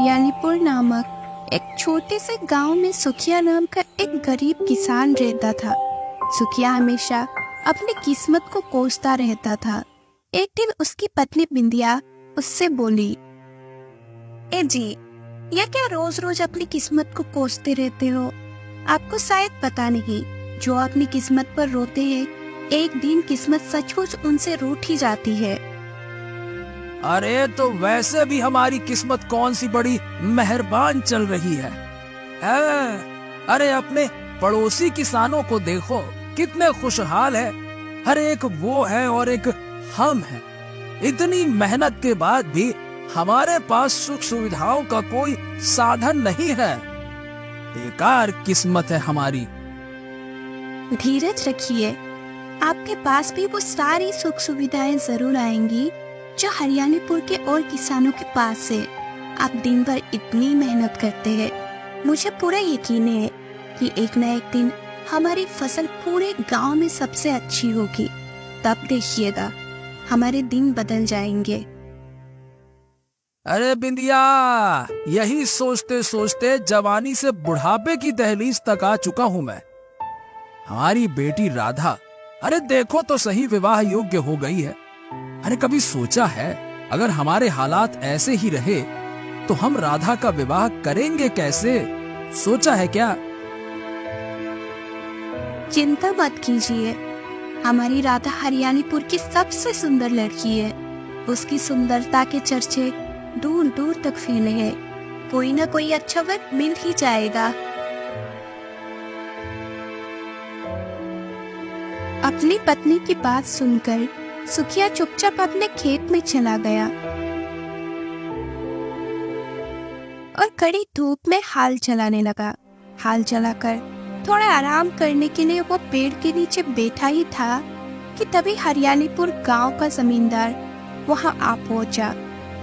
हरियालीपुर नामक एक छोटे से गांव में सुखिया नाम का एक गरीब किसान रहता था। सुखिया हमेशा अपनी किस्मत को कोसता रहता था। एक दिन उसकी पत्नी बिंदिया उससे बोली, ए जी, यह क्या रोज रोज अपनी किस्मत को कोसते रहते हो? आपको शायद पता नहीं, जो अपनी किस्मत पर रोते हैं, एक दिन किस्मत सचमुच उनसे रूठ ही जाती है। अरे तो वैसे भी हमारी किस्मत कौन सी बड़ी मेहरबान चल रही है। अरे अपने पड़ोसी किसानों को देखो, कितने खुशहाल है। हर एक वो है और एक हम है। इतनी मेहनत के बाद भी हमारे पास सुख सुविधाओं का कोई साधन नहीं है। बेकार किस्मत है हमारी। धीरज रखिए, आपके पास भी वो सारी सुख सुविधाएं जरूर आएंगी जो हरियालीपुर के और किसानों के पास है। आप दिन भर इतनी मेहनत करते हैं, मुझे पूरा यकीन है कि एक न एक दिन हमारी फसल पूरे गांव में सबसे अच्छी होगी। तब देखिएगा, हमारे दिन बदल जाएंगे। अरे बिंदिया, यही सोचते सोचते जवानी से बुढ़ापे की दहलीज तक आ चुका हूं मैं। हमारी बेटी राधा, अरे देखो तो सही, विवाह योग्य हो गई है। अरे कभी सोचा है, अगर हमारे हालात ऐसे ही रहे तो हम राधा का विवाह करेंगे कैसे? सोचा है क्या? चिंता मत कीजिए, हमारी राधा हरियालीपुर की सबसे सुंदर लड़की है। उसकी सुंदरता के चर्चे दूर दूर तक फैले हैं। कोई ना कोई अच्छा वक्त मिल ही जाएगा। अपनी पत्नी की बात सुनकर सुखिया चुपचाप अपने खेत में चला गया और कड़ी धूप में हाल चलाने लगा। हाल चलाकर थोड़ा आराम करने के लिए वो पेड़ के नीचे बैठा ही था कि तभी हरियालीपुर गांव का जमींदार वहां आ पहुंचा।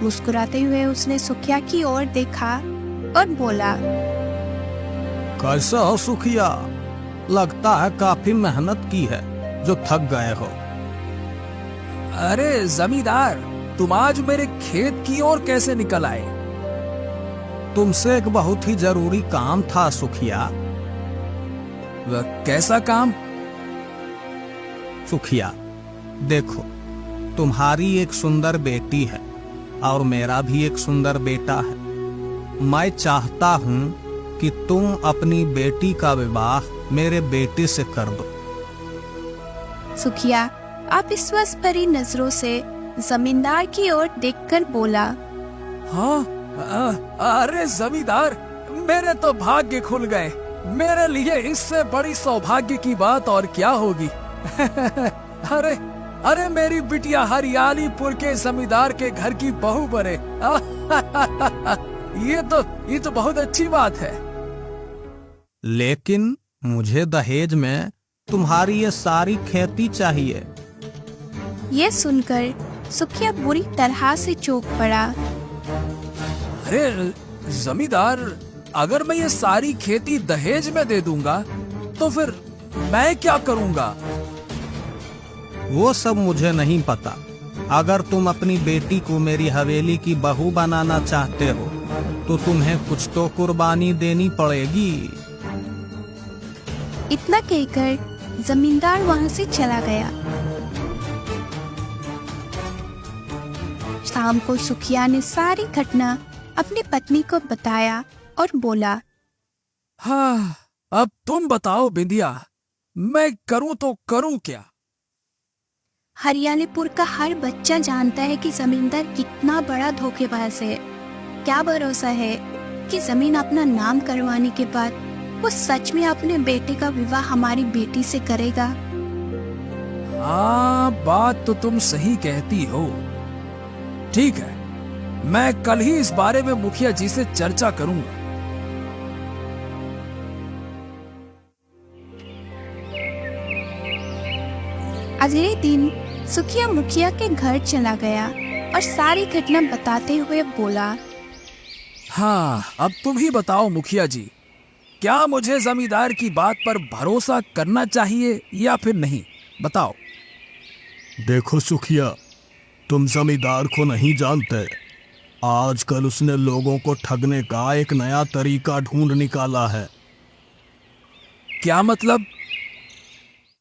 मुस्कुराते हुए उसने सुखिया की ओर देखा और बोला, कैसा हो सुखिया? लगता है काफी मेहनत की है जो थक गए हो। अरे जमींदार, तुम आज मेरे खेत की ओर कैसे निकल आए? तुमसे एक बहुत ही जरूरी काम था सुखिया। वह कैसा काम? सुखिया देखो, तुम्हारी एक सुंदर बेटी है और मेरा भी एक सुंदर बेटा है। मैं चाहता हूँ कि तुम अपनी बेटी का विवाह मेरे बेटे से कर दो। सुखिया आप विश्वास भरी नजरों से जमींदार की ओर देखकर बोला, हाँ, अरे जमींदार, मेरे तो भाग्य खुल गए। मेरे लिए इससे बड़ी सौभाग्य की बात और क्या होगी। अरे अरे मेरी बिटिया हरियालीपुर के जमींदार के घर की बहू बने। ये तो बहुत अच्छी बात है। लेकिन मुझे दहेज में तुम्हारी ये सारी खेती चाहिए। ये सुनकर सुखिया बुरी तरह से चौंक पड़ा। अरे जमींदार, अगर मैं ये सारी खेती दहेज में दे दूंगा तो फिर मैं क्या करूंगा? वो सब मुझे नहीं पता। अगर तुम अपनी बेटी को मेरी हवेली की बहू बनाना चाहते हो तो तुम्हें कुछ तो कुर्बानी देनी पड़ेगी। इतना कहकर जमींदार वहां से चला गया। शाम को सुखिया ने सारी घटना अपनी पत्नी को बताया और बोला, हाँ, अब तुम बताओ बिंदिया, मैं करूं तो करूं क्या? हरियालीपुर का हर बच्चा जानता है कि जमींदार कितना बड़ा धोखेबाज है। क्या भरोसा है कि जमीन अपना नाम करवाने के बाद वो सच में अपने बेटे का विवाह हमारी बेटी से करेगा? हाँ, बात तो तुम सही कहती हो। ठीक है, मैं कल ही इस बारे में मुखिया जी से चर्चा करूंगा। अगले दिन सुखिया मुखिया के घर चला गया और सारी घटना बताते हुए बोला, हाँ, अब तुम ही बताओ मुखिया जी, क्या मुझे जमींदार की बात पर भरोसा करना चाहिए या फिर नहीं? बताओ। देखो सुखिया, तुम जमींदार को नहीं जानते आजकल उसने लोगों को ठगने का एक नया तरीका ढूंढ निकाला है। क्या मतलब?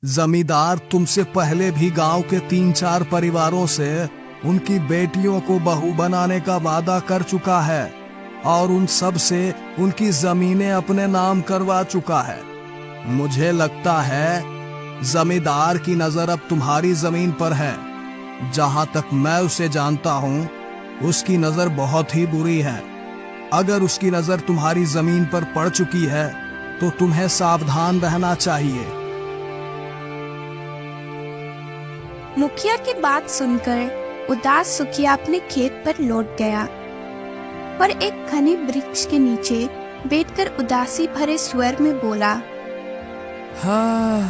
जमींदार तुमसे पहले भी गांव के 3-4 परिवारों से उनकी बेटियों को बहू बनाने का वादा कर चुका है और उन सब से उनकी जमीनें अपने नाम करवा चुका है। मुझे लगता है जमींदार की नजर अब तुम्हारी जमीन पर है। जहां तक मैं उसे जानता हूं, उसकी नजर बहुत ही बुरी है। अगर उसकी नजर तुम्हारी जमीन पर पड़ चुकी है तो तुम्हें सावधान रहना चाहिए। मुखिया की बात सुनकर उदास सुखिया अपने खेत पर लौट गया और एक घने वृक्ष के नीचे बैठकर उदासी भरे स्वर में बोला, हाँ,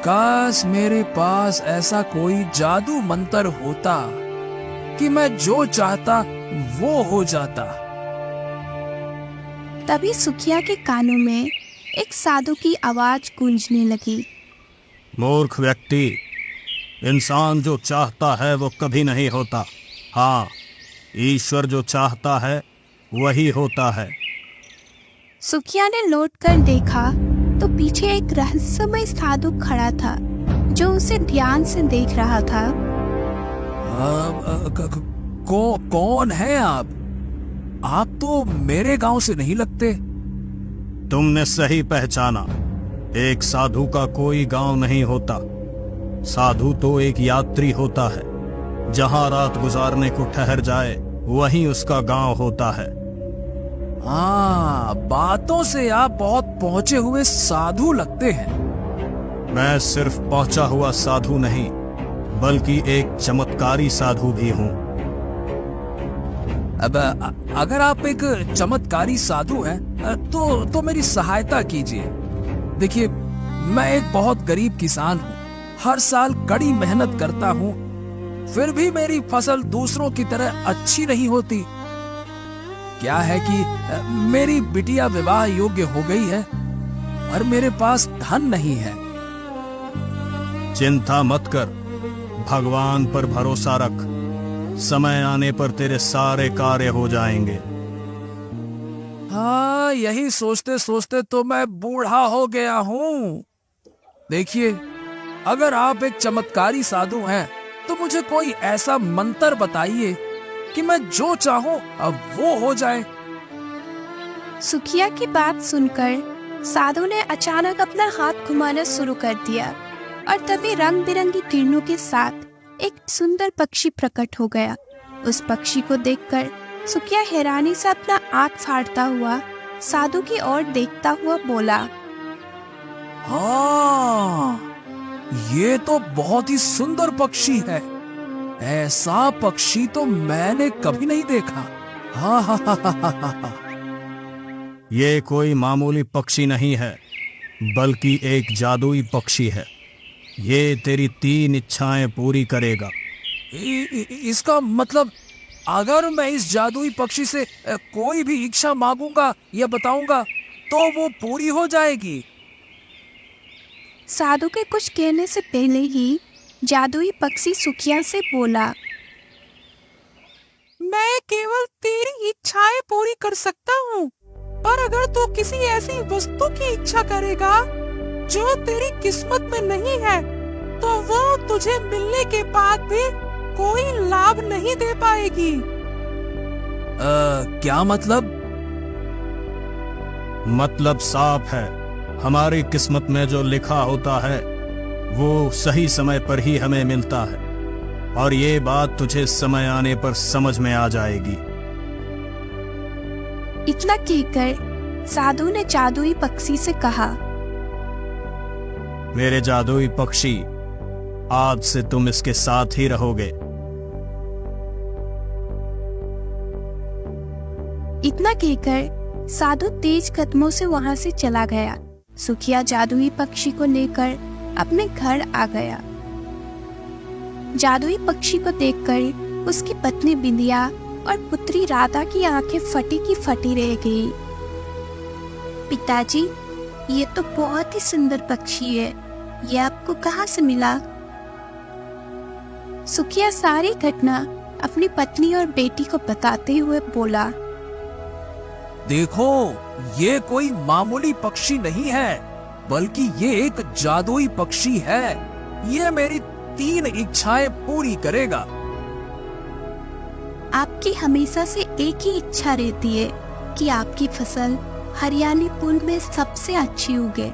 काश मेरे पास ऐसा कोई जादू मंत्र होता कि मैं जो चाहता वो हो जाता। तभी सुखिया के कानों में एक साधु की आवाज गूंजने लगी। मूर्ख व्यक्ति, इंसान जो चाहता है वो कभी नहीं होता। हाँ, ईश्वर जो चाहता है वही होता है। सुखिया ने लौटकर देखा तो पीछे एक रहस्यमय साधु खड़ा था जो उसे ध्यान से देख रहा था। कौन है आप? आप तो मेरे गांव से नहीं लगते। तुमने सही पहचाना। एक साधु का कोई गांव नहीं होता। साधु तो एक यात्री होता है। जहां रात गुजारने को ठहर जाए वहीं उसका गांव होता है। हाँ, बातों से आप बहुत पहुंचे हुए साधु लगते हैं। मैं सिर्फ पहुंचा हुआ साधु नहीं, बल्कि एक चमत्कारी साधु भी हूँ। अब अगर आप एक चमत्कारी साधु हैं तो मेरी सहायता कीजिए। देखिए, मैं एक बहुत गरीब किसान हूँ। हर साल कड़ी मेहनत करता हूँ, फिर भी मेरी फसल दूसरों की तरह अच्छी नहीं होती। क्या है कि मेरी बिटिया विवाह योग्य हो गई है और मेरे पास धन नहीं है। चिंता मत कर, भगवान पर भरोसा रख। समय आने पर तेरे सारे कार्य हो जाएंगे। हाँ, यही सोचते सोचते तो मैं बूढ़ा हो गया हूँ। देखिए, अगर आप एक चमत्कारी साधु हैं तो मुझे कोई ऐसा मंत्र बताइए कि मैं जो चाहूं अब वो हो जाए। सुखिया की बात सुनकर साधु ने अचानक अपना हाथ घुमाना शुरू कर दिया और तभी रंग बिरंगी किरणों के साथ एक सुंदर पक्षी प्रकट हो गया। उस पक्षी को देखकर सुखिया हैरानी से अपना आँख फाड़ता हुआ साधु की ओर देखता हुआ बोला, हाँ, ये तो बहुत ही सुंदर पक्षी है। ऐसा पक्षी तो मैंने कभी नहीं देखा। हाँ हाँ हाँ हाँ हाँ हाँ। ये कोई मामूली पक्षी नहीं है, बल्कि एक जादुई पक्षी है। ये तेरी 3 इच्छाएं पूरी करेगा। इसका मतलब अगर मैं इस जादुई पक्षी से कोई भी इच्छा मांगूंगा या बताऊंगा तो वो पूरी हो जाएगी। साधु के कुछ कहने से पहले ही जादुई पक्षी सुखिया से बोला, मैं केवल तेरी इच्छाएं पूरी कर सकता हूँ, पर अगर तू किसी ऐसी वस्तु की इच्छा करेगा जो तेरी किस्मत में नहीं है तो वो तुझे मिलने के बाद भी कोई लाभ नहीं दे पाएगी। क्या मतलब? मतलब साफ है, हमारी किस्मत में जो लिखा होता है वो सही समय पर ही हमें मिलता है, और ये बात तुझे समय आने पर समझ में आ जाएगी। इतना कहकर साधु ने जादुई पक्षी से कहा, मेरे जादुई पक्षी, आज से तुम इसके साथ ही रहोगे। इतना कहकर साधु तेज कदमों से वहां से चला गया। सुखिया जादुई पक्षी को लेकर अपने घर आ गया। जादुई पक्षी को देखकर उसकी पत्नी बिंदिया और पुत्री राधा की आंखें फटी की फटी रह गई। पिताजी, ये तो बहुत ही सुंदर पक्षी है, ये आपको कहाँ से मिला? सुखिया सारी घटना अपनी पत्नी और बेटी को बताते हुए बोला, देखो, ये कोई मामूली पक्षी नहीं है, बल्कि ये एक जादुई पक्षी है। ये मेरी 3 इच्छाएं पूरी करेगा। आपकी हमेशा से एक ही इच्छा रहती है कि आपकी फसल हरियालीपुर में सबसे अच्छी उगे,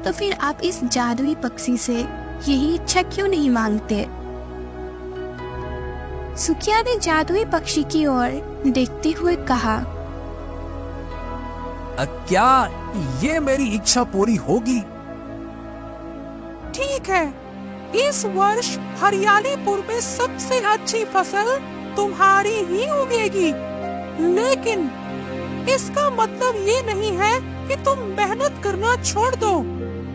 तो फिर आप इस जादुई पक्षी से यही इच्छा क्यों नहीं मांगते? सुखिया ने जादुई पक्षी की ओर देखते हुए कहा, क्या ये मेरी इच्छा पूरी होगी? ठीक है, इस वर्ष हरियालीपुर में सबसे अच्छी फसल तुम्हारी ही उगेगी, लेकिन इसका मतलब ये नहीं है कि तुम मेहनत करना छोड़ दो।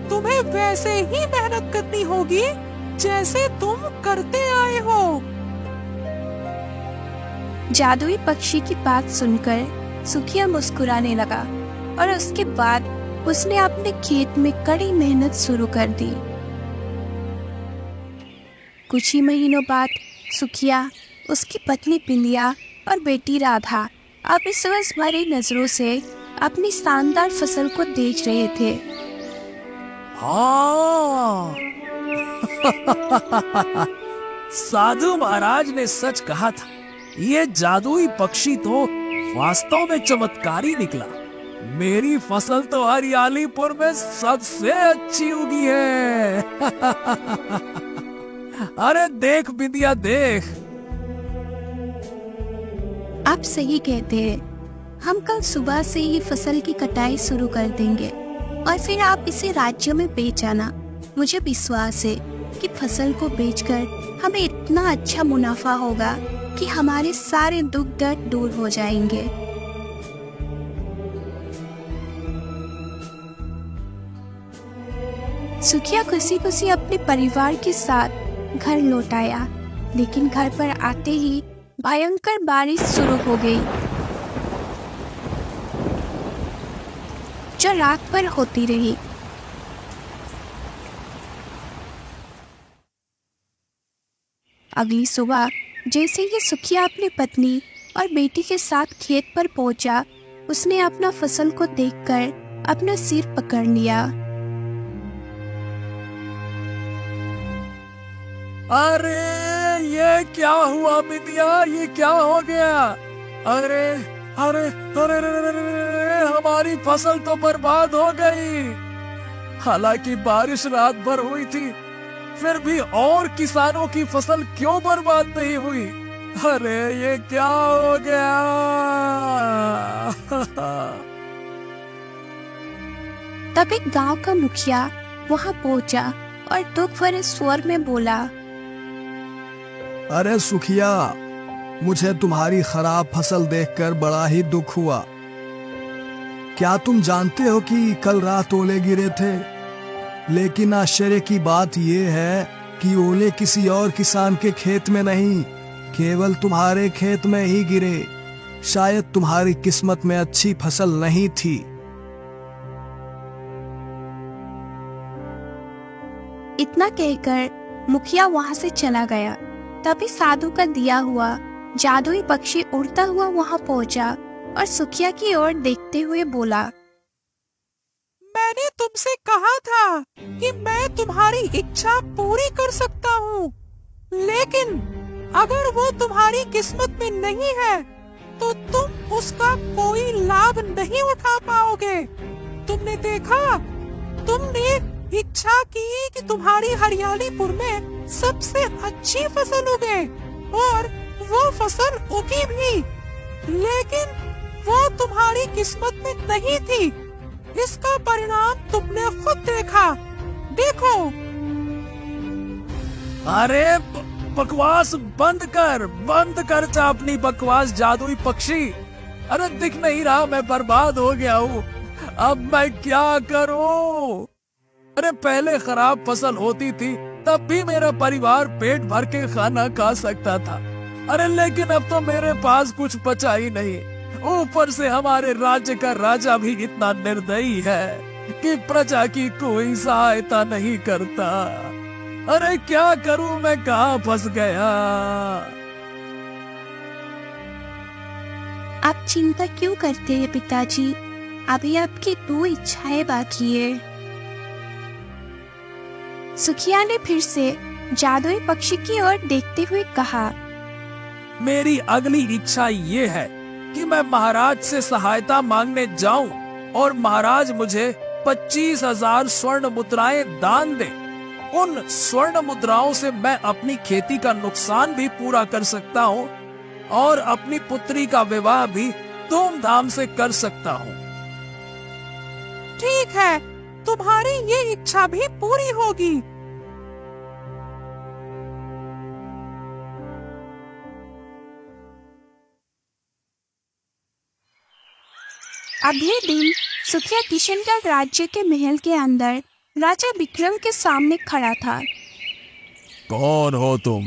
तुम्हें वैसे ही मेहनत करनी होगी जैसे तुम करते आए हो। जादुई पक्षी की बात सुनकर सुखिया मुस्कुराने लगा और उसके बाद उसने अपने खेत में कड़ी मेहनत शुरू कर दी। कुछ ही महीनों बाद सुखिया, उसकी पत्नी पिंदिया और बेटी राधा अब इस वक्त भरी नजरों से अपनी शानदार फसल को देख रहे थे। हाँ साधु महाराज ने सच कहा था, ये जादुई पक्षी तो वास्तव में चमत्कारी निकला। मेरी फसल तो हरियालीपुर में सबसे अच्छी उगी है। अरे देख बिंदिया, देख। आप सही कहते हैं, हम कल सुबह से ही फसल की कटाई शुरू कर देंगे और फिर आप इसे राज्य में बेच आना। मुझे विश्वास है कि फसल को बेचकर हमें इतना अच्छा मुनाफा होगा कि हमारे सारे दुख दर्द दूर हो जाएंगे। सुखिया खुशी खुशी अपने परिवार के साथ घर लौट आया, लेकिन घर पर आते ही भयंकर बारिश शुरू हो गई, जो रात भर होती रही। अगली सुबह जैसे ही सुखिया अपनी पत्नी और बेटी के साथ खेत पर पहुंचा, उसने अपना फसल को देखकर अपना सिर पकड़ लिया। अरे ये क्या हुआ बिंदिया, ये क्या हो गया? अरे अरे अरे, अरे, अरे, अरे हमारी फसल तो बर्बाद हो गई। हालांकि बारिश रात भर हुई थी, फिर भी और किसानों की फसल क्यों बर्बाद नहीं हुई? अरे ये क्या हो गया? तब एक गांव का मुखिया वहां पहुंचा और दुख भरे स्वर में बोला, अरे सुखिया, मुझे तुम्हारी खराब फसल देखकर बड़ा ही दुख हुआ। क्या तुम जानते हो कि कल रात ओले गिरे थे? लेकिन आश्चर्य की बात यह है कि ओले किसी और किसान के खेत में नहीं, केवल तुम्हारे खेत में ही गिरे। शायद तुम्हारी किस्मत में अच्छी फसल नहीं थी। इतना कहकर मुखिया वहां से चला गया। तभी साधु का दिया हुआ जादुई पक्षी उड़ता हुआ वहां पहुंचा और सुखिया की ओर देखते हुए बोला, मैंने तुमसे कहा था कि मैं तुम्हारी इच्छा पूरी कर सकता हूँ, लेकिन अगर वो तुम्हारी किस्मत में नहीं है तो तुम उसका कोई लाभ नहीं उठा पाओगे। तुमने देखा, तुमने इच्छा की कि तुम्हारी हरियालीपुर में सबसे अच्छी फसल उगे और वो फसल उगी भी, लेकिन वो तुम्हारी किस्मत में नहीं थी। इसका परिणाम तुमने खुद देखा। देखो। अरे बकवास बंद कर जा अपनी बकवास जादुई पक्षी। अरे दिख नहीं रहा मैं बर्बाद हो गया हूँ, अब मैं क्या करूँ? अरे पहले खराब फसल होती थी तब भी मेरा परिवार पेट भर के खाना खा सकता था। अरे लेकिन अब तो मेरे पास कुछ बचा ही नहीं। ऊपर से हमारे राज्य का राजा भी इतना निर्दयी है कि प्रजा की कोई सहायता नहीं करता। अरे क्या करूं, मैं कहां फंस गया? आप चिंता क्यों करते हैं पिताजी? अभी आपकी 2 इच्छाएं बाकी है। सुखिया ने फिर से जादुई पक्षी की ओर देखते हुए कहा, मेरी अगली इच्छा ये है कि मैं महाराज से सहायता मांगने जाऊं और महाराज मुझे 25,000 स्वर्ण मुद्राएं दान दे। उन स्वर्ण मुद्राओं से मैं अपनी खेती का नुकसान भी पूरा कर सकता हूँ और अपनी पुत्री का विवाह भी धूमधाम से कर सकता हूँ। ठीक है, तुम्हारी ये इच्छा भी पूरी होगी। अगले दिन सुखिया किशनगढ़ राज्य के महल के अंदर राजा विक्रम के सामने खड़ा था। कौन हो तुम?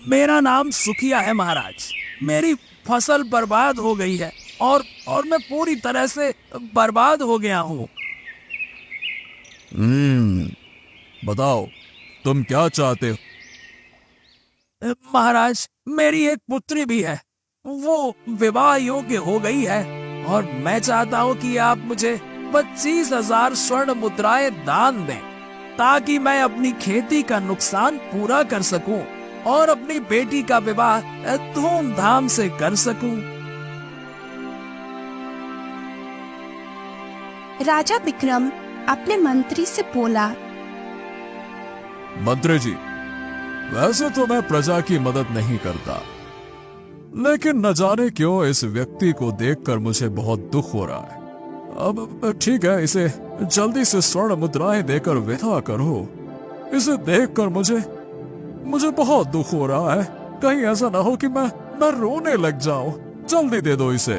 मेरा नाम सुखिया है महाराज। मेरी फसल बर्बाद हो गई है और मैं पूरी तरह से बर्बाद हो गया हूँ। बताओ तुम क्या चाहते हो? महाराज, मेरी एक पुत्री भी है, वो विवाह योग्य हो गई है और मैं चाहता हूँ कि आप मुझे 25,000 स्वर्ण मुद्राएं दान दें ताकि मैं अपनी खेती का नुकसान पूरा कर सकूं और अपनी बेटी का विवाह धूमधाम से कर सकूं। राजा विक्रम अपने मंत्री से बोला, मंत्री जी, वैसे तो मैं प्रजा की मदद नहीं करता, लेकिन न जाने क्यों इस व्यक्ति को देखकर मुझे बहुत दुख हो रहा है। अब ठीक है, इसे जल्दी से स्वर्ण मुद्राएं देकर विदा करो। इसे देखकर मुझे बहुत दुख हो रहा है। कहीं ऐसा ना हो कि मैं रोने लग जाऊं। जल्दी दे दो इसे।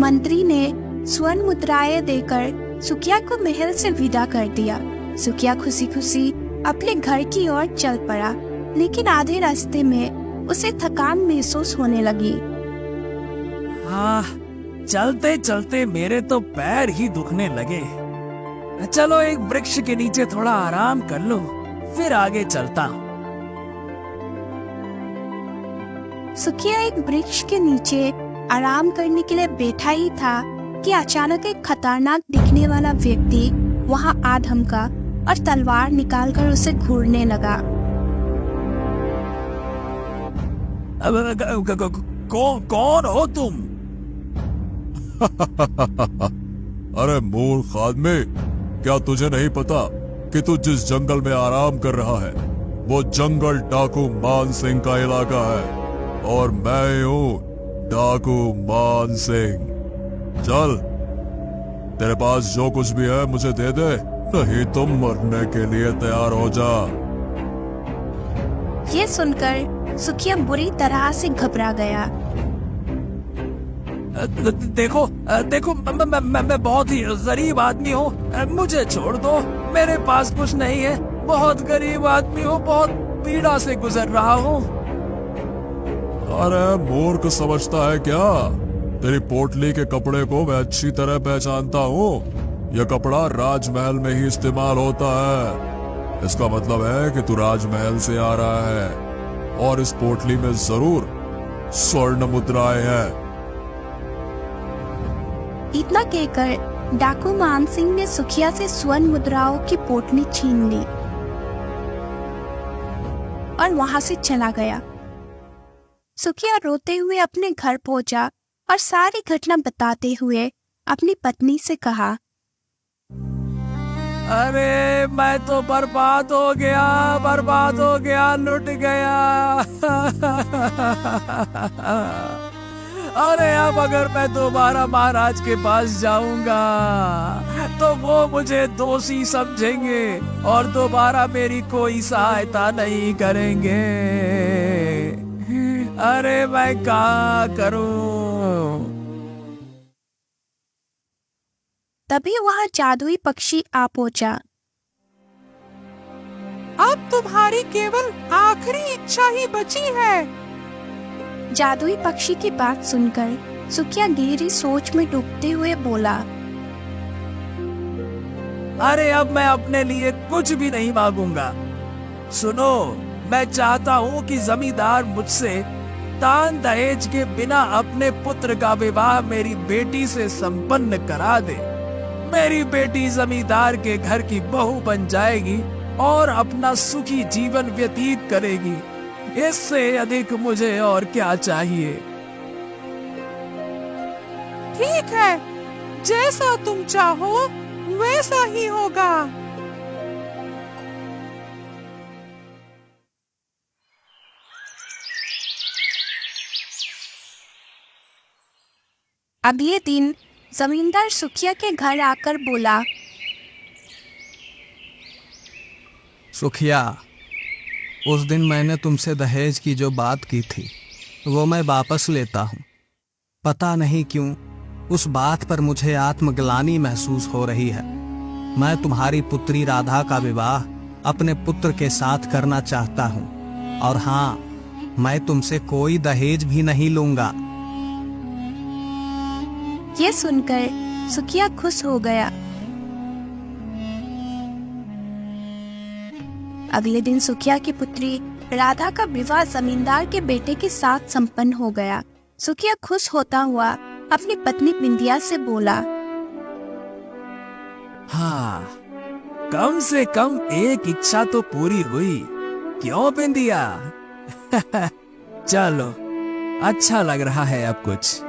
मंत्री ने स्वर्ण मुद्राएं देकर सुखिया को महल से विदा कर दिया। सुखिया खुशी खुशी अपने घर की ओर चल पड़ा, लेकिन आधे रास्ते में उसे थकान महसूस होने लगी। हाँ, चलते चलते मेरे तो पैर ही दुखने लगे। चलो एक वृक्ष के नीचे थोड़ा आराम कर लो, फिर आगे चलता हूँ। सुखिया एक वृक्ष के नीचे आराम करने के लिए बैठा ही था कि अचानक एक खतरनाक दिखने वाला व्यक्ति वहां आ धमका और तलवार निकालकर उसे घूरने लगा। कौन हो तुम? अरे मूर्ख आदमी, क्या तुझे नहीं पता कि तू जिस जंगल में आराम कर रहा है वो जंगल डाकू मान सिंह का इलाका है और मैं हूँ डाकू मान सिंह। चल, तेरे पास जो कुछ भी है मुझे दे दे, नहीं तो मरने के लिए तैयार हो जा। ये सुनकर सुखिया बुरी तरह से घबरा गया। देखो मैं बहुत ही गरीब आदमी हूँ, मुझे छोड़ दो। मेरे पास कुछ नहीं है, बहुत गरीब आदमी हूँ, बहुत पीड़ा से गुजर रहा हूँ। अरे मूर्ख समझता है क्या? तेरी पोटली के कपड़े को मैं अच्छी तरह पहचानता हूँ। यह कपड़ा राजमहल में ही इस्तेमाल होता है। इसका मतलब है कि तू राजमहल से आ रहा है और इस पोटली में जरूर स्वर्ण मुद्राएं हैं। इतना कहकर डाकू मान सिंह ने सुखिया से स्वर्ण मुद्राओं की पोटली छीन ली और वहां से चला गया। सुखिया रोते हुए अपने घर पहुंचा और सारी घटना बताते हुए अपनी पत्नी से कहा, अरे मैं तो बर्बाद हो गया, लुट गया। अरे अब अगर मैं दोबारा महाराज के पास जाऊंगा तो वो मुझे दोषी समझेंगे और दोबारा मेरी कोई सहायता नहीं करेंगे। अरे मैं क्या करूं? तभी वहां जादुई पक्षी आ पहुंचा। अब तुम्हारी केवल आखिरी इच्छा ही बची है। जादुई पक्षी की बात सुनकर सुखिया गहरी सोच में डूबते हुए बोला, अरे अब मैं अपने लिए कुछ भी नहीं मांगूंगा। सुनो, मैं चाहता हूँ कि जमींदार मुझसे दान दहेज के बिना अपने पुत्र का विवाह मेरी बेटी से संपन्न करा दे। मेरी बेटी जमींदार के घर की बहू बन जाएगी और अपना सुखी जीवन व्यतीत करेगी। इससे अधिक मुझे और क्या चाहिए। ठीक है, जैसा तुम चाहो वैसा ही होगा। अगले दिन जमींदार सुखिया के घर आकर बोला, सुखिया, उस दिन मैंने तुमसे दहेज की जो बात की थी वो मैं वापस लेता हूँ। पता नहीं क्यों उस बात पर मुझे आत्मग्लानि महसूस हो रही है। मैं तुम्हारी पुत्री राधा का विवाह अपने पुत्र के साथ करना चाहता हूँ, और हाँ, मैं तुमसे कोई दहेज भी नहीं लूंगा। ये सुनकर सुखिया खुश हो गया। अगले दिन सुखिया की पुत्री राधा का विवाह जमींदार के बेटे के साथ संपन्न हो गया। सुखिया खुश होता हुआ अपनी पत्नी बिंदिया से बोला, हाँ, कम से कम एक इच्छा तो पूरी हुई। क्यों बिंदिया? चलो, अच्छा लग रहा है अब कुछ।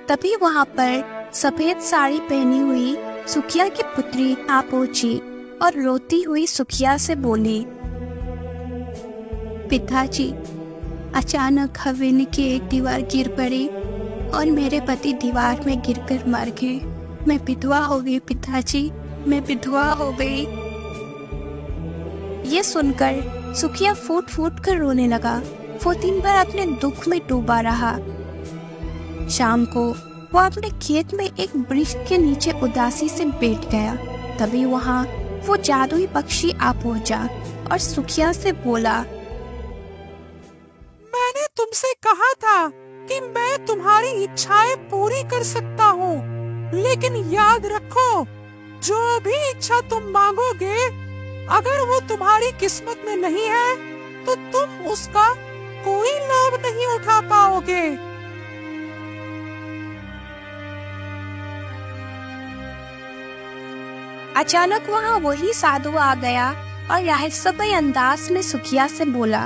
तभी वहाँ पर सफेद साड़ी पहनी हुई सुखिया की पुत्री आ पहुंची और रोती हुई सुखिया से बोली, पिताजी, अचानक हवेली की एक दीवार गिर पड़ी और मेरे पति दीवार में गिरकर मर गए। मैं विधवा हो गई पिताजी, मैं विधवा हो गई। ये सुनकर सुखिया फूट फूट कर रोने लगा। वो दिन भर अपने दुख में डूबा रहा। शाम को वो अपने खेत में एक वृक्ष के नीचे उदासी से बैठ गया। तभी वहाँ वो जादुई पक्षी आ पहुंचा और सुखिया से बोला, मैंने तुमसे कहा था कि मैं तुम्हारी इच्छाएं पूरी कर सकता हूँ, लेकिन याद रखो, जो भी इच्छा तुम मांगोगे, अगर वो तुम्हारी किस्मत में नहीं है तो तुम उसका कोई लाभ नहीं उठा पाओगे। अचानक वहाँ वही साधु आ गया और रहस्यमय अंदाज में सुखिया से बोला,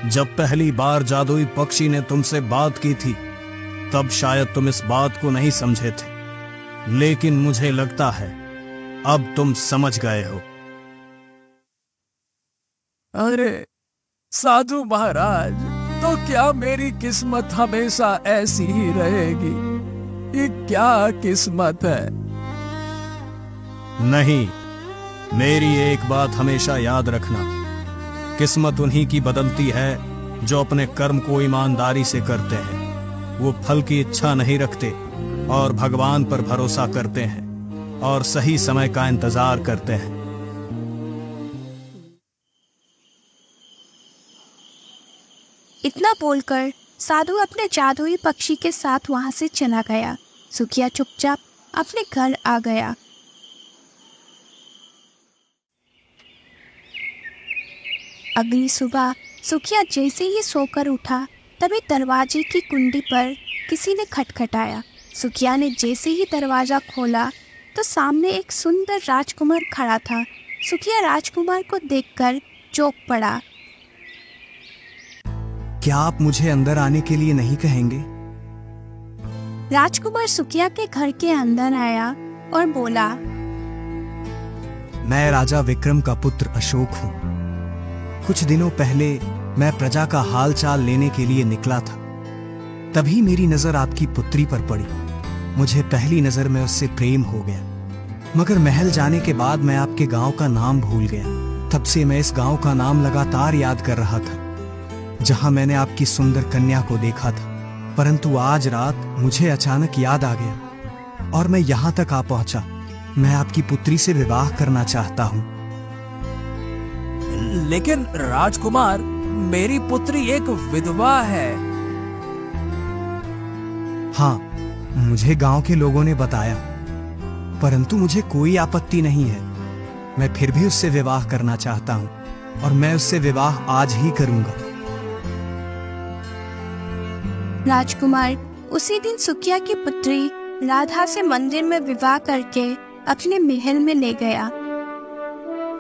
जब पहली बार जादुई पक्षी ने तुमसे बात की थी तब शायद तुम इस बात को नहीं समझे थे, लेकिन मुझे लगता है अब तुम समझ गए हो। अरे साधु महाराज, तो क्या मेरी किस्मत हमेशा ऐसी ही रहेगी? ये क्या किस्मत है? नहीं, मेरी एक बात हमेशा याद रखना, किस्मत उन्हीं की बदलती है जो अपने कर्म को ईमानदारी से करते हैं। वो फल की इच्छा नहीं रखते और भगवान पर भरोसा करते हैं और सही समय का इंतजार करते हैं। इतना बोलकर साधु अपने जादुई पक्षी के साथ वहां से चला गया। सुखिया चुपचाप अपने घर आ गया। अगली सुबह सुखिया जैसे ही सोकर उठा, तभी दरवाजे की कुंडी पर किसी ने खटखटाया। सुखिया ने जैसे ही दरवाजा खोला तो सामने एक सुंदर राजकुमार खड़ा था। सुखिया राजकुमार को देखकर चौंक पड़ा। क्या आप मुझे अंदर आने के लिए नहीं कहेंगे? राजकुमार सुखिया के घर के अंदर आया और बोला, मैं राजा विक्रम का पुत्र अशोक हूँ। कुछ दिनों पहले मैं प्रजा का हाल चाल लेने के लिए निकला था। तभी मेरी नजर आपकी पुत्री पर पड़ी। मुझे पहली नजर में उससे प्रेम हो गया, मगर महल जाने के बाद मैं आपके गांव का नाम भूल गया। तब से मैं इस गांव का नाम लगातार याद कर रहा था जहां मैंने आपकी सुंदर कन्या को देखा था। परंतु आज रात मुझे अचानक याद आ गया और मैं यहाँ तक आ पहुंचा। मैं आपकी पुत्री से विवाह करना चाहता हूँ। लेकिन राजकुमार, मेरी पुत्री एक विधवा है। हाँ, मुझे गांव के लोगों ने बताया, परंतु मुझे कोई आपत्ति नहीं है। मैं फिर भी उससे विवाह करना चाहता हूँ और मैं उससे विवाह आज ही करूंगा। राजकुमार उसी दिन सुकिया की पुत्री राधा से मंदिर में विवाह करके अपने महल में ले गया।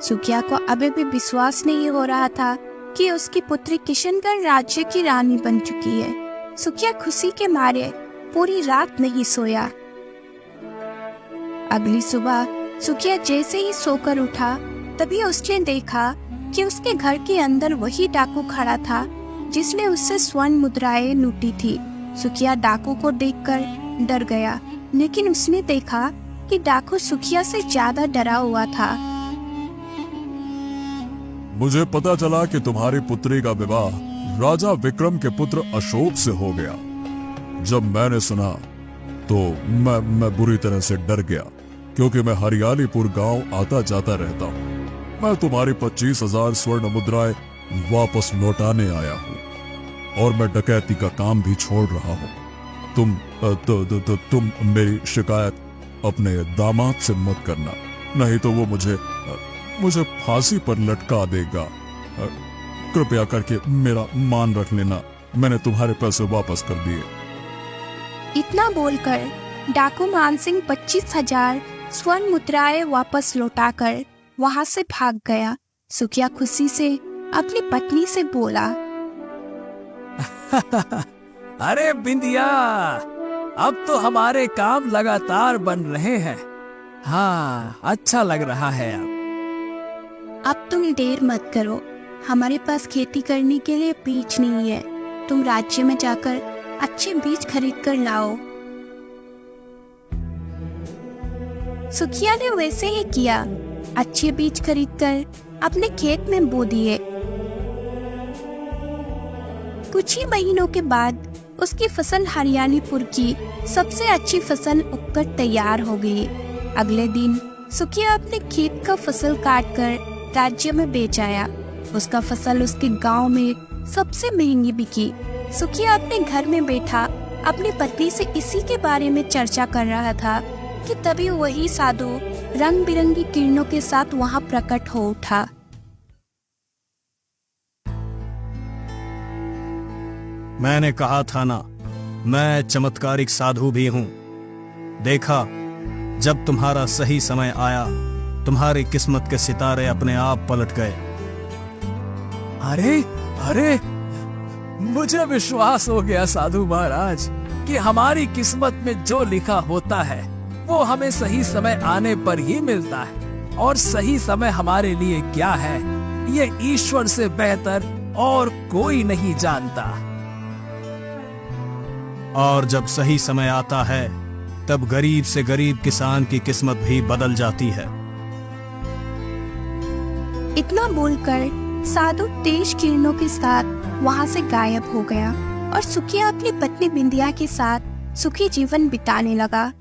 सुकिया को अभी भी विश्वास नहीं हो रहा था कि उसकी पुत्री किशनगढ़ राज्य की रानी बन चुकी है। सुकिया खुशी के मारे पूरी रात नहीं सोया। अगली सुबह सुकिया जैसे ही सोकर उठा तभी उसने देखा कि उसके घर के अंदर वही डाकू खड़ा था जिसने उससे स्वर्ण मुद्राएं लूटी थी। सुकिया डाकू को देखकर डर गया, लेकिन उसने देखा कि डाकू सुकिया से ज्यादा डरा हुआ था। मुझे पता चला कि तुम्हारी पुत्री का विवाह राजा विक्रम के पुत्र अशोक से हो गया। जब मैंने सुना तो मैं बुरी तरह से डर गया, क्योंकि मैं हरियालीपुर गांव आता जाता रहता हूँ। मैं तुम्हारी 25,000 स्वर्ण मुद्राएं वापस लौटाने आया हूँ और मैं डकैती का काम भी छोड़ रहा हूँ। तुम मेरी शिकायत अपने दामाद से मत करना, नहीं तो वो मुझे फांसी पर लटका देगा। कृपया करके मेरा मान रख लेना, मैंने तुम्हारे पैसे वापस कर दिए। इतना बोलकर डाकू मानसिंह 25,000 स्वर्ण मुद्राएं वापस लौटाकर वहां से भाग गया। सुकिया खुशी से अपनी पत्नी से बोला, अरे बिंदिया, अब तो हमारे काम लगातार बन रहे हैं। हाँ, अच्छा लग रहा है। अब तुम देर मत करो, हमारे पास खेती करने के लिए बीज नहीं है। तुम राज्य में जाकर अच्छे बीज खरीद कर लाओ। सुखिया ने वैसे ही किया। अच्छे बीज खरीदकर अपने खेत में बो दिए। कुछ ही महीनों के बाद उसकी फसल हरियालीपुर की सबसे अच्छी फसल उगकर तैयार हो गई। अगले दिन सुखिया अपने खेत का फसल काटकर राज्य में बेच आया। उसका फसल उसके गांव में सबसे महंगी बिकी। सुखिया अपने घर में बैठा अपनी पत्नी से इसी के बारे में चर्चा कर रहा था कि तभी वही साधु रंग बिरंगी किरणों के साथ वहां प्रकट हो उठा। मैंने कहा था ना, मैं चमत्कारिक साधु भी हूं। देखा, जब तुम्हारा सही समय आया, तुम्हारी किस्मत के सितारे अपने आप पलट गए। अरे अरे, मुझे विश्वास हो गया साधु महाराज कि हमारी किस्मत में जो लिखा होता है वो हमें सही समय आने पर ही मिलता है, और सही समय हमारे लिए क्या है ये ईश्वर से बेहतर और कोई नहीं जानता। और जब सही समय आता है तब गरीब से गरीब किसान की किस्मत भी बदल जाती है। इतना बोलकर साधु तेज किरणों के साथ वहां से गायब हो गया और सुखिया अपनी पत्नी बिंदिया के साथ सुखी जीवन बिताने लगा।